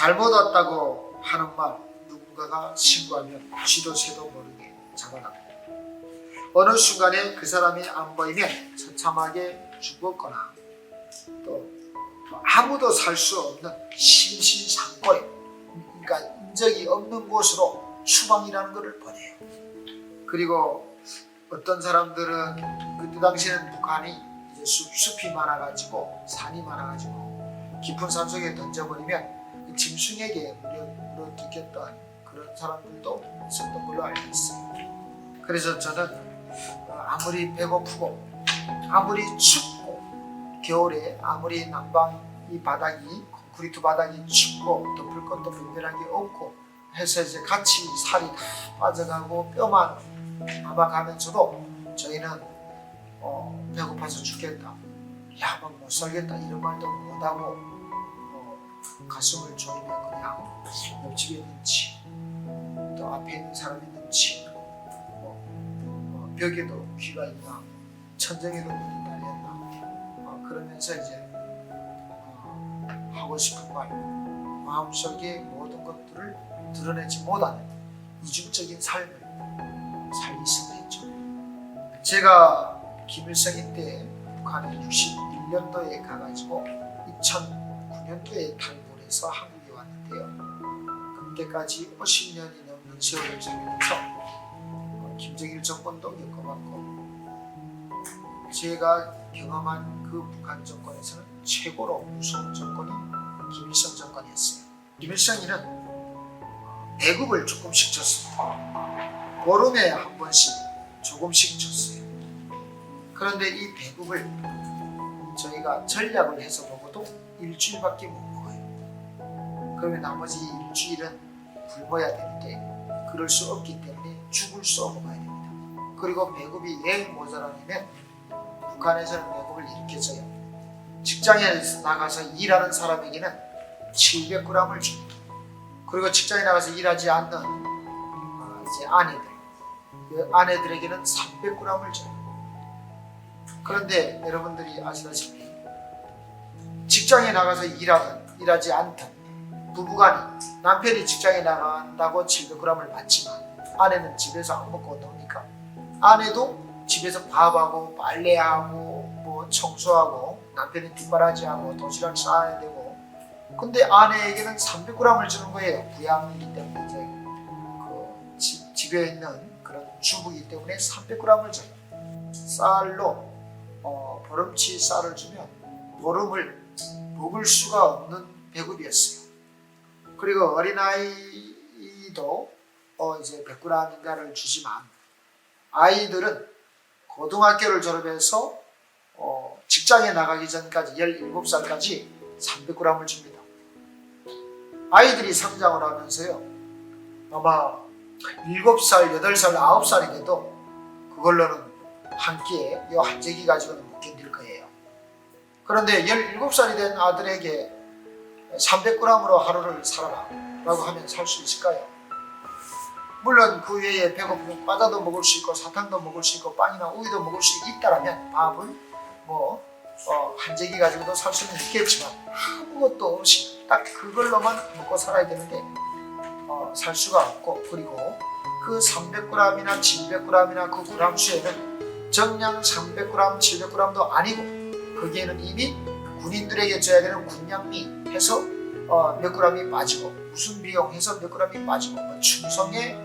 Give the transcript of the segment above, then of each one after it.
잘못 왔다고 하는 말 누군가가 신고하면 쥐도 새도 모르게 잡아납니다. 어느 순간에 그 사람이 안 보이면 처참하게 죽었거나 또 아무도 살 수 없는 심신상고에, 그러니까 인적이 없는 곳으로 추방이라는 것을 보내요. 그리고 어떤 사람들은 그때 당시에는 북한이 이제 숲이 많아가지고 산이 많아가지고 깊은 산 속에 던져버리면 짐승에게 물어뜯겼던 그런 사람들도 있었던 걸로 알고 있어요. 그래서 저는 아무리 배고프고 아무리 춥고 겨울에 아무리 난방 이 바닥이 콘크리트 바닥이 춥고 덮을 것도 분별하게 없고 해서 이제 같이 살이 다 빠져가고 뼈만 남아가면서도 저희는 배고파서 죽겠다, 야 막 못 살겠다 이런 말도 못하고 가슴을 졸이며 그냥 옆집에 있는지 또 앞에 있는 사람이 있는지 벽에도 귀가 있나 천정에도 문이 달렸나 그러면서 이제 하고 싶은 말, 마음속의 모든 것들을 드러내지 못하는 이중적인 삶을 살기 시작했죠. 제가 김일성이 때 북한에 61년도에 가가지고 2009년도에 탈북을 해서 한국에 왔는데요. 그때까지 50년이 넘는 세월을 지내면서 김정일 정권도 겪어봤고 제가 경험한 그 북한 정권에서는 최고로 무서운 정권이 김일성 정권이었어요. 김일성이는 배급을 조금씩 줬습니다. 보름에 한 번씩 조금씩 줬어요. 그런데 이 배급을 저희가 전략을 해서 먹어도 일주일밖에 못 먹어요. 그러면 나머지 일주일은 굶어야 되는데 그럴 수 없기 때문에 죽을 써 먹어야 됩니다. 그리고 배급이 왜 모자라냐면 북한에서는 배급을 이렇게 줘요. 직장에 나가서 일하는 사람에게는 700g을 줍니다. 그리고 직장에 나가서 일하지 않는 이제 아내들, 그 아내들에게는 300g을 줘요. 그런데 여러분들이 아시다시피 직장에 나가서 일하지 않던 부부간이 남편이 직장에 나간다고 700g을 받지만 아내는 집에서 안 먹고 노니까 아내도 집에서 밥하고 빨래하고 뭐 청소하고 남편이 뒷바라지하고 도시락 싸야 되고 근데 아내에게는 300g을 주는 거예요. 부양이기 때문에 이제 집에 있는 그런 주부이기 때문에 300g을 줘요. 쌀로 보름치 쌀을 주면 보름을 먹을 수가 없는 배급이었어요. 그리고 어린아이도 이제 100g인가를 주지만 아이들은 고등학교를 졸업해서 직장에 나가기 전까지 17살까지 300g을 줍니다. 아이들이 성장을 하면서요. 아마 7살, 8살, 9살이 돼도 그걸로는 한 끼에 한 제기 가지고는 못 견딜 거예요. 그런데 17살이 된 아들에게 300g으로 하루를 살아라 라고 하면 살 수 있을까요? 물론 그 외에 배고프면 과자도 먹을 수 있고 사탕도 먹을 수 있고 빵이나 우유도 먹을 수 있다라면 밥을 한 제기 가지고도 살 수는 있겠지만 아무것도 없이 딱 그걸로만 먹고 살아야 되는데 살 수가 없고 그리고 그 300g이나 700g이나 그 그램 수에는 정량 300g, 700g도 아니고 거기에는 이미 군인들에게 줘야 되는 군량미 해서 몇 g이 빠지고 무슨 비용 해서 몇 g이 빠지고 충성에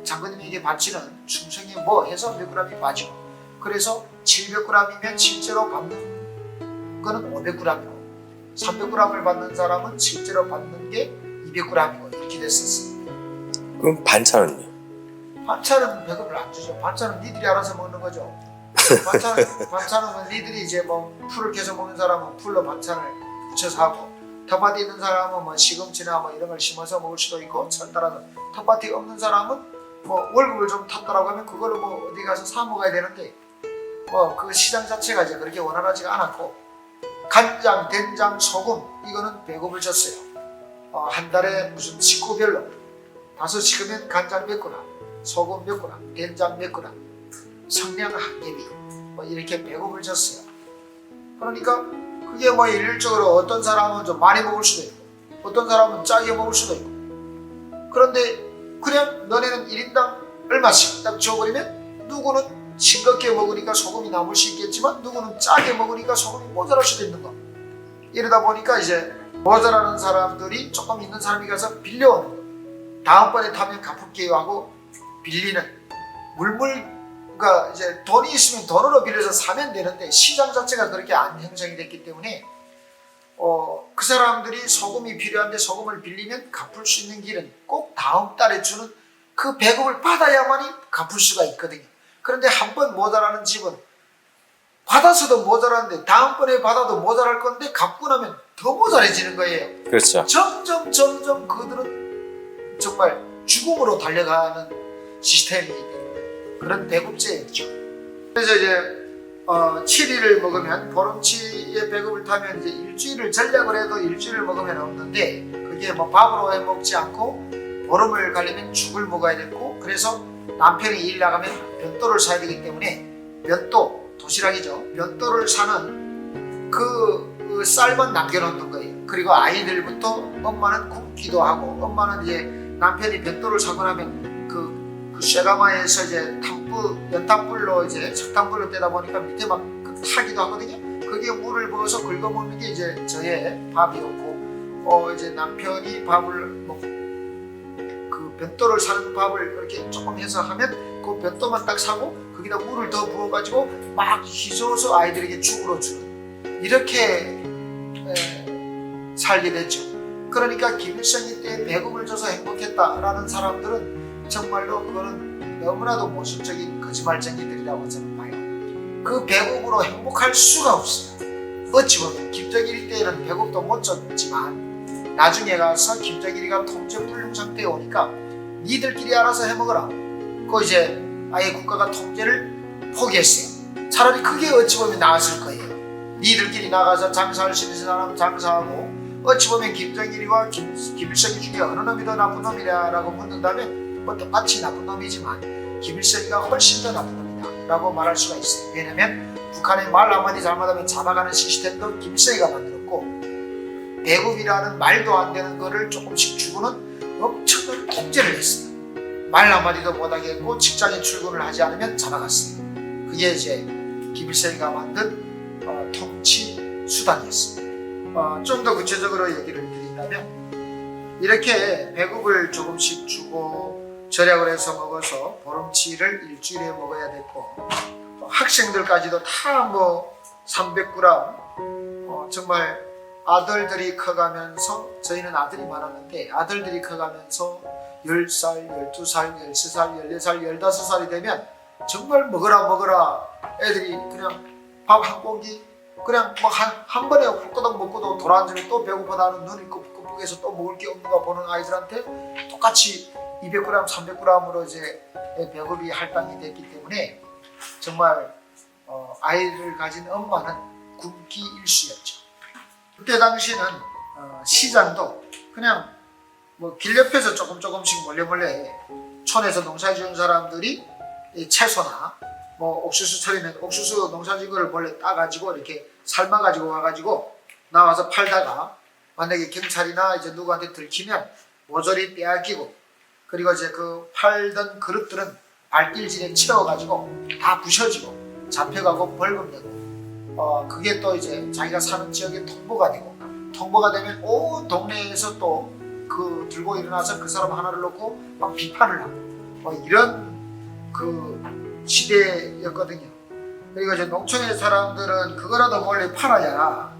장군님에게 바치는 충성에 해서 몇 g이 빠지고 그래서 700g이면 실제로 받는 거는 500g이고 300g을 받는 사람은 실제로 받는 게 200g이고 이렇게 됐었어요. 그럼 반찬은요? 반찬은 배급을 안 주죠. 반찬은 니들이 알아서 먹는 거죠. 반찬은 니들이 이제 풀을 캐서 먹는 사람은 풀로 반찬을 붙여서 하고 텃밭에 있는 사람은 시금치나 이런 걸 심어서 먹을 수도 있고 따라서 텃밭이 없는 사람은 월급을 좀 탔다라고 하면 그거를 어디 가서 사 먹어야 되는데 그 시장 자체가 이제 그렇게 원활하지가 않았고 간장, 된장, 소금 이거는 배급을 줬어요. 한 달에 무슨 식구별로 5식구면 간장 몇 그램, 소금 몇 그램, 된장 몇 그램, 성냥 한 개비 이렇게 배급을 줬어요. 그러니까 그게 일률적으로 어떤 사람은 좀 많이 먹을 수도 있고 어떤 사람은 짜게 먹을 수도 있고. 그런데 그냥 너네는 1인당 얼마씩 딱 줘버리면 누구는 싱겁게 먹으니까 소금이 남을 수 있겠지만 누구는 짜게 먹으니까 소금이 모자랄 수도 있는 거. 이러다 보니까 이제 모자라는 사람들이 조금 있는 사람이 가서 빌려오는 거. 다음번에 타면 갚을게요 하고 빌리는 물물가 이제 돈이 있으면 돈으로 빌려서 사면 되는데 시장 자체가 그렇게 안 형성이 됐기 때문에 그 사람들이 소금이 필요한데 소금을 빌리면 갚을 수 있는 길은 꼭 다음 달에 주는 그 배급을 받아야만이 갚을 수가 있거든요. 그런데 한 번 모자라는 집은 받아서도 모자란데 다음번에 받아도 모자랄 건데 갚고 나면 더 모자라지는 거예요. 그렇죠. 점점 그들은 정말 죽음으로 달려가는 시스템이 되는 그런 배급제였죠. 그래서 이제 7일을 먹으면 보름치의 배급을 타면 이제 일주일을 전략을 해도 일주일을 먹으면 없는데 그게 뭐 밥으로 해 먹지 않고 보름을 가려면 죽을 먹어야 됐고 그래서 남편이 일 나가면 변도를 사야 되기 때문에 변도 도시락이죠. 변도를 사는 그 쌀만 남겨놓는 거예요. 그리고 아이들부터 엄마는 굶기도 하고 엄마는 이제 남편이 변도를 사고 나면 그 쇠가마에서 이제 연탄불로 이제 석탄불로 떼다 보니까 밑에 막 타기도 하거든요. 그게 물을 부어서 긁어 먹는 게 이제 저의 밥이었고 이제 남편이 밥을 먹고 그 변도를 사는 밥을 이렇게 조금 해서 하면 그 변도만 딱 사고 거기다 물을 더 부어가지고 막 휘저어서 아이들에게 죽으로 주는 이렇게 살게 됐죠. 그러니까 김일성이 때 배급을 줘서 행복했다라는 사람들은 정말로 그거는 너무나도 모순적인 거짓말쟁이들이라고 저는 봐요. 그 배급으로 행복할 수가 없어요. 어찌 보면 김정일이 때는 배급도 못 줬지만 나중에 가서 김정일이가 통제 불능 상태에 오니까 니들끼리 알아서 해먹어라. 그 이제 아예 국가가 통제를 포기했어요. 차라리 그게 어찌 보면 나았을 거예요. 니들끼리 나가서 장사할 수 있는 사람 장사하고 어찌 보면 김정일이와 김일성이 중에 어느 놈이 더 나쁜 놈이냐라고 묻는다면 뭐 똑같이 나쁜 놈이지만 김일성이가 훨씬 더 나쁜 놈이다 라고 말할 수가 있어요. 왜냐면 북한의 말 한마디 잘못하면 잡아가는 시스템도 김일성이가 만들었고 배급이라는 말도 안 되는 거를 조금씩 주고는 엄청난 통제를 했어요. 말 한마디도 못하게 했고 직장에 출근을 하지 않으면 잡아갔어요. 그게 이제 김일성이가 만든 통치 수단이었습니다. 좀 더 구체적으로 얘기를 드린다면 이렇게 배급을 조금씩 주고 절약을 해서 먹어서 보름치를 일주일에 먹어야 됐고 학생들까지도 다 뭐 300g 정말 아들들이 커가면서 저희는 아들이 많았는데 아들들이 커가면서 10살, 12살, 13살, 14살, 15살이 되면 정말 먹어라 애들이 그냥 밥 한 공기 그냥 뭐 한 번에 홀거덕 먹고도 돌아앉으면 또 배고프다는 눈이 끄북끄북해서 또 먹을 게 없는가 보는 아이들한테 똑같이 200g, 300g으로 이제 배급이 할당이 됐기 때문에 정말 아이를 가진 엄마는 굶기 일쑤였죠. 그때 당시는 시장도 그냥 뭐 길 옆에서 조금씩 몰래 촌에서 농사 지은 사람들이 채소나 뭐 옥수수 처리면 옥수수 농사 지은 거를 몰래 따가지고 이렇게 삶아가지고 와가지고 나와서 팔다가 만약에 경찰이나 이제 누구한테 들키면 모조리 빼앗기고 그리고 이제 그 팔던 그릇들은 발길질에 채워가지고 다 부셔지고 잡혀가고 벌금 내고 그게 또 이제 자기가 사는 지역에 통보가 되고 통보가 되면 온 동네에서 또 그 들고 일어나서 그 사람 하나를 놓고 막 비판을 하고 뭐 이런 그 시대였거든요. 그리고 이제 농촌의 사람들은 그거라도 몰래 팔아야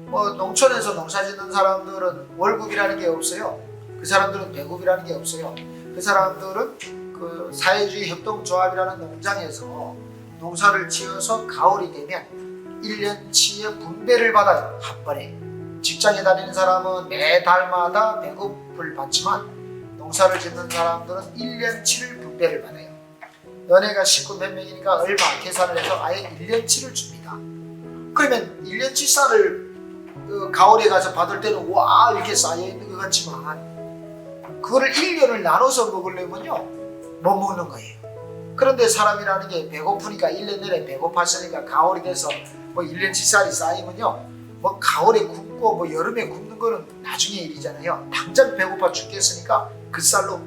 뭐 농촌에서 농사 짓는 사람들은 월급이라는 게 없어요. 그 사람들은 배급이라는 게 없어요. 그 사람들은 그 사회주의 협동조합이라는 농장에서 농사를 지어서 가을이 되면 1년치의 분배를 받아요. 한 번에. 직장에 다니는 사람은 매달마다 배급을 받지만 농사를 짓는 사람들은 1년치를 분배를 받아요. 연애가 식구 몇 명이니까 얼마 계산을 해서 아예 1년치를 줍니다. 그러면 1년치 쌀을 가을에 가서 받을 때는 와 이렇게 쌓여있는 것 같지만 그거를 1년을 나눠서 먹으려면요 못 먹는 거예요. 그런데 사람이라는 게 배고프니까 1년 내내 배고팠으니까 가을이 돼서 뭐 1년치 쌀이 쌓이면요 뭐 가을에 굶고 뭐 여름에 굶는 거는 나중에 일이잖아요. 당장 배고파 죽겠으니까 그 쌀로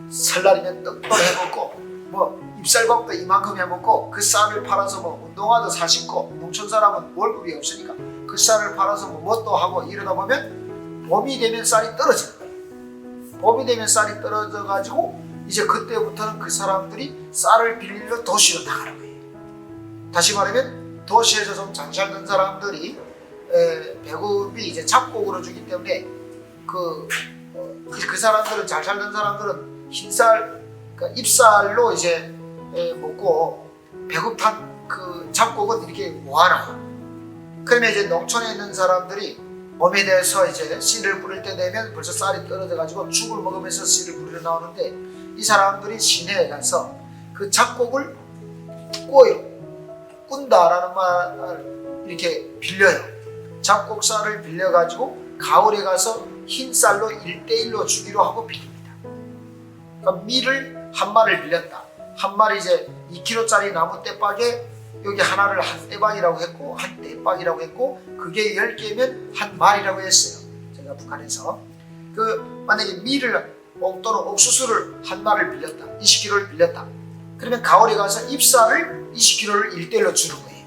설날이면 떡도 해먹고 뭐 입쌀밥도 이만큼 해먹고 그 쌀을 팔아서 뭐 운동화도 사 신고, 농촌 사람은 월급이 없으니까 그 쌀을 팔아서 뭐 뭣도 하고 이러다 보면 봄이 되면 쌀이 떨어지는 거예요. 봄이 되면 쌀이 떨어져 가지고 이제 그때부터는 그 사람들이 쌀을 빌리러 도시로 나가는 거예요. 다시 말하면 도시에서 좀 잘 살던 사람들이 배급이 이제 잡곡으로 주기 때문에 그 사람들은, 잘 살던 사람들은 흰쌀, 그러니까 잎쌀로 이제 먹고 배급한 그 잡곡은 이렇게 모아놔. 그러면 이제 농촌에 있는 사람들이 봄에 대해서 이제 씨를 뿌릴 때 되면 벌써 쌀이 떨어져 가지고 죽을 먹으면서 씨를 뿌리러 나오는데, 이 사람들이 시내에 가서 그 잡곡을 꿔요. 꾼다라는 말을 이렇게 빌려요. 잡곡쌀을 빌려가지고 가을에 가서 흰 쌀로 1대1로 주기로 하고 빌립니다. 그러니까 밀을 한 마리를 빌렸다. 한 마리 이제 2kg짜리 나무 떼박에 여기 하나를 한 떼박이라고 했고, 한 떼박이라고 했고, 그게 10개면 한 마리라고 했어요. 제가 북한에서. 만약에 밀을 또는 옥수수를 한 마리를 빌렸다. 20kg를 빌렸다. 그러면 가을에 가서 잎쌀을 20kg를 1대1로 주는 거예요.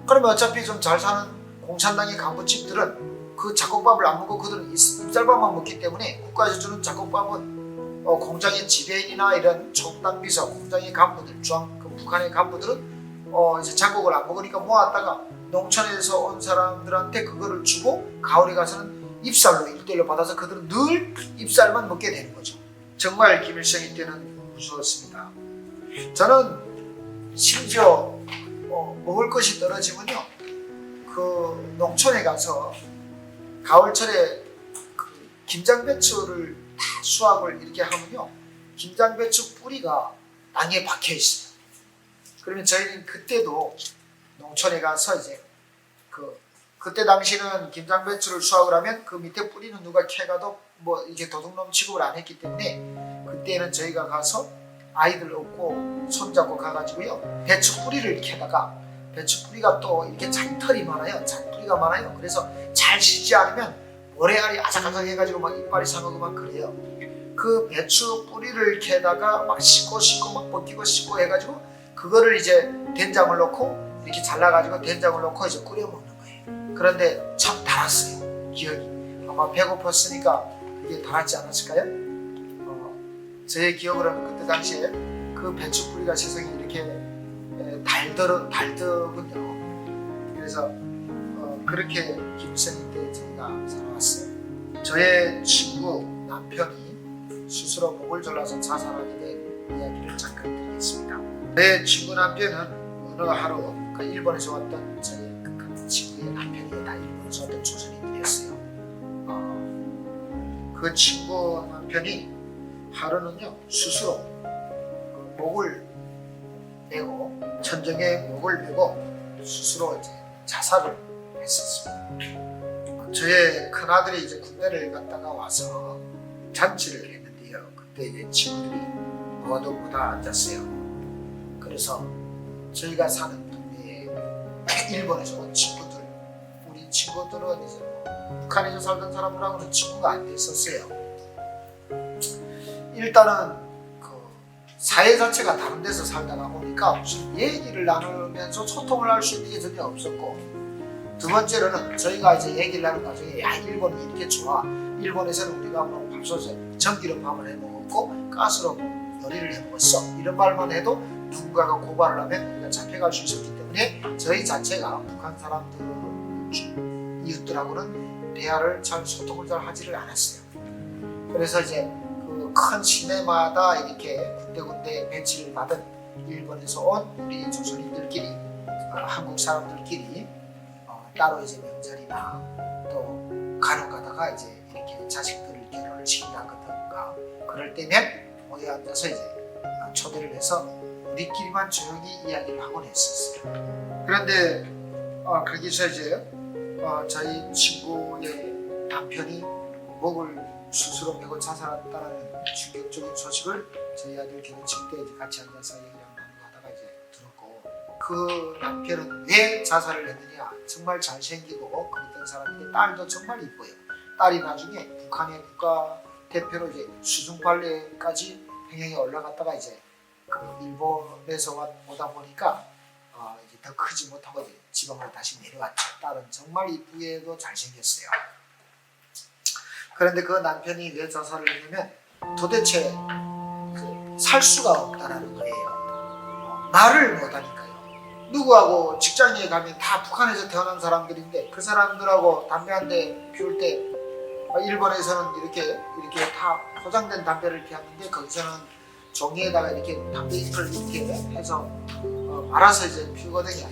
그러면 어차피 좀 잘 사는 공산당의 간부집들은 그 잡곡밥을 안 먹고 그들은 잎쌀밥만 먹기 때문에 국가에서 주는 잡곡밥은 공장의 지배인이나 이런 총당비서, 공장의 간부들, 북한의 간부들은 이제 잡곡을 안 먹으니까 모았다가 농촌에서 온 사람들한테 그거를 주고 가을에 가서는 잎쌀로 1대1로 받아서 그들은 늘 잎쌀만 먹게 되는 거죠. 정말 김일성이 때는 무서웠습니다. 저는 심지어 먹을 것이 떨어지면요, 그 농촌에 가서 가을철에 그 김장배추를 다 수확을 이렇게 하면요, 김장배추 뿌리가 땅에 박혀 있어요. 그러면 저희는 그때도 농촌에 가서 이제 그때 당시는 김장배추를 수확을 하면 그 밑에 뿌리는 누가 캐가도 뭐 이게 도둑놈 취급을 안 했기 때문에, 그때는 저희가 가서 아이들 업고 손잡고 가가지고요, 배추 뿌리를 캐다가, 배추 뿌리가 또 이렇게 잔털이 많아요. 잔뿌리가 많아요. 그래서 잘 씻지 않으면 모래알이 아삭아삭 해가지고 막 이빨이 상하고 막 그래요. 그 배추 뿌리를 캐다가 막 씻고 막 벗기고 씻고 해가지고 그거를 이제 된장을 넣고 이렇게 잘라가지고 된장을 넣고 이제 끓여 먹는 거예요. 그런데 참 달았어요. 기억이. 아마 배고팠으니까 그게 달았지 않았을까요? 제 기억으로는 그때 당시에 그 배추 뿌리가 세상에 이렇게 달더군요. 그래서 그렇게 김일성이 때 저희가 살아왔어요. 저의 친구 남편이 스스로 목을 졸라서 자살하게 된 이야기를 잠깐 드리겠습니다. 제 친구 남편은 어느 하루 일본에서 왔던 저희 그 친구의 남편이 다 일본에서 왔던 조선인들이었어요. 그 친구 남편이 하루는요, 스스로 목을 메고, 천정에 목을 메고 스스로 이제 자살을 했었습니다. 저의 큰아들이 이제 군대를 갔다가 와서 잔치를 했는데요, 그때 이제 친구들이 모두 다 앉았어요. 그래서 저희가 사는 동네에 일본에서 온 친구들, 우리 친구들은 이제 북한에서 살던 사람들하고는 친구가 안 됐었어요. 일단은 그 사회 자체가 다른 데서 살다가 보니까 무슨 얘기를 나누면서 소통을 할 수 있는 게 전혀 없었고, 두 번째로는 저희가 이제 얘기를 하는 과정에, 야, 일본이 이렇게 좋아, 일본에서는 우리가 뭐 밥솥에 전기로 밥을 해 먹었고 가스로 요리를 해 먹었어, 이런 말만 해도 누군가가 고발을 하면 우리가 잡혀갈 수 있었기 때문에 저희 자체가 북한 사람들, 이웃들하고는 대화를 잘, 소통을 잘 하지를 않았어요. 그래서 이제 그 큰 시내마다 이렇게 군데군데 배치를 받은 일본에서 온 우리 조선인들끼리, 한국 사람들끼리 따로 이제 명절이나 또 간혹 가다가 이제 이렇게 자식들을 결혼을 시킨다든가 그럴 때면 모여 앉아서 이제 초대를 해서 우리끼리만 조용히 이야기를 하곤 했었어요. 그런데 거기서 이제 저희 친구의 남편이 목을 스스로 메고 자살했다는 충격적인 소식을 저희 아들 결혼식 때 이제 같이 앉아서 얘기를 나누고 하다가 이제 들었고, 그 남편은 왜 자살을 했느냐, 정말 잘생기고 그때 사는 사람인데 딸도 정말 이뻐요. 딸이 나중에 북한의 국가 대표로 이제 수중 발레까지 평양에 올라갔다가 이제 그 일본에서 오다 보니까 이제 더 크지 못하고 이제 지방으로 다시 내려왔죠. 딸은 정말 이쁘게도 잘생겼어요. 그런데 그 남편이 왜 자살을 했냐면 도대체 살 수가 없다라는 거예요. 말을 못하니까요. 누구하고 직장에 가면 다 북한에서 태어난 사람들인데 그 사람들하고 담배 한 대 피울 때 일본에서는 이렇게 다 포장된 담배를 피웠는데 거기서는 종이에다가 이렇게 담배 잎을 이렇게 해서 말아서 이제 피우거든요.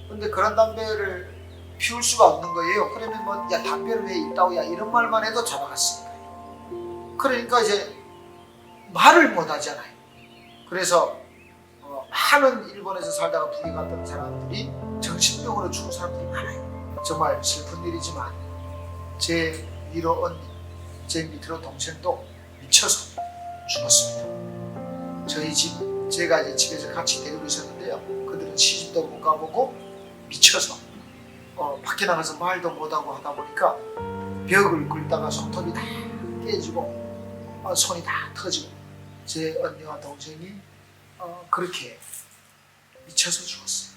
근데 그런 담배를 피울 수가 없는 거예요. 그러면 뭐 야 담배를 왜 있다고 야 이런 말만 해도 잡아갔으니까. 그러니까 이제 말을 못 하잖아요. 그래서 많은 일본에서 살다가 북에 갔던 사람들이 정신병으로 죽은 사람들이 많아요. 정말 슬픈 일이지만 제 위로 언니, 제 밑으로 동생도 미쳐서 죽었습니다. 저희 집, 제가 이제 집에서 같이 데리고 있었는데요. 그들은 시집도 못 가보고 미쳐서 밖에 나가서 말도 못하고 하다 보니까 벽을 긁다가 손톱이 다 깨지고 손이 다 터지고 제 언니와 동생이 그렇게 미쳐서 죽었어요.